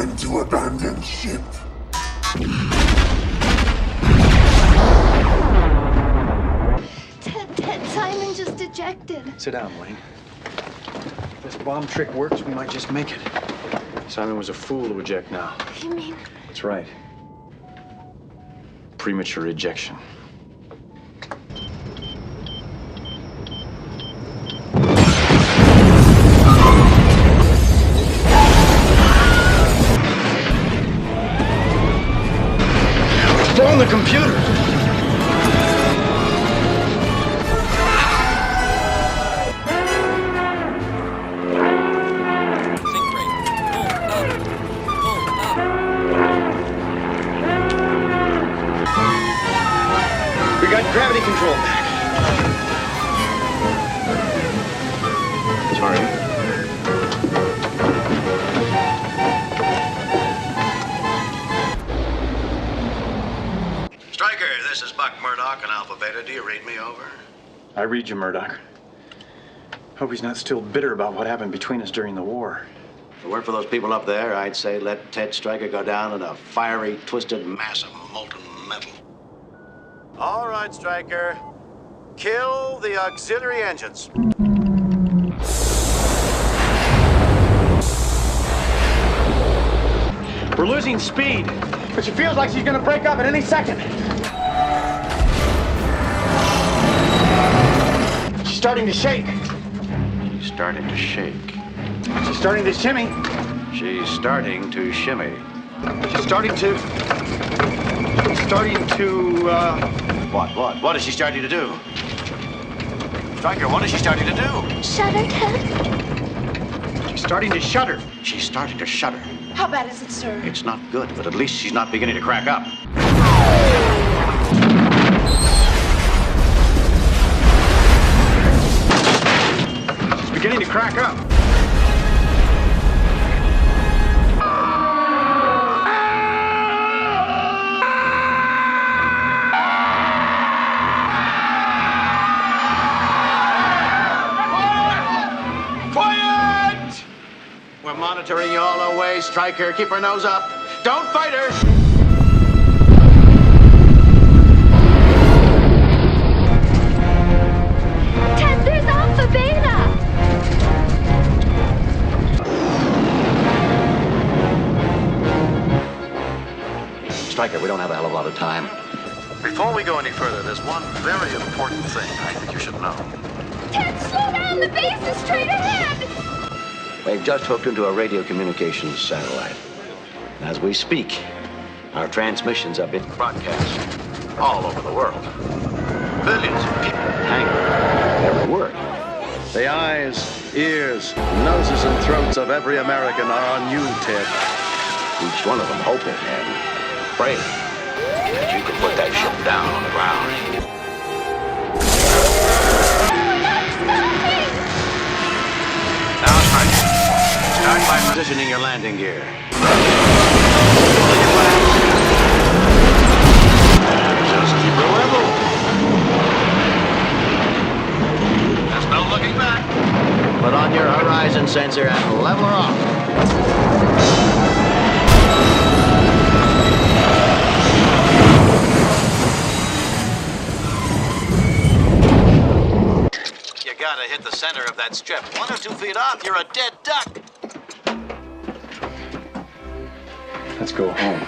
time to abandon ship. Ted, Simon just ejected. Sit down, Wayne. If this bomb trick works, we might just make it. Simon was a fool to eject now. You mean? That's right. Premature ejection. On the computer. We got gravity control back. Sorry. This is Buck Murdoch in Alpha Beta. Do you read me over? I read you, Murdoch. Hope he's not still bitter about what happened between us during the war. If it weren't for those people up there, I'd say let Ted Stryker go down in a fiery, twisted mass of molten metal. All right, Stryker. Kill the auxiliary engines. We're losing speed, but she feels like she's gonna break up at any second. She's starting to shake. She's starting to shake. She's starting to shimmy. She's starting to shimmy. She's starting to... What? What is she starting to do? Stryker, what is she starting to do? Shudder, Ted? She's starting to shudder. She's starting to shudder. How bad is it, sir? It's not good, but at least she's not beginning to crack up. She's beginning to crack up. Quiet! We're monitoring you all our way, Stryker. Keep her nose up. Don't fight her! Ted, there's Alpha Beta! Stryker, we don't have a hell of a lot of time. Before we go any further, there's one very important thing I think you should know. Ted, slow down! The base is straight ahead! We've just hooked into a radio communications satellite. And as we speak, our transmissions are being broadcast all over the world. Billions of people hang on every word. The eyes, ears, noses, and throats of every American are on you, Ted. Each one of them hoping and praying that you can put that ship down on the ground. Now, Stryker, start by positioning your landing gear. Just keep her level. There's no looking back. Put on your horizon sensor and level her off. You gotta hit the center of that strip. 1 or 2 feet off, you're a dead duck. Let's go home.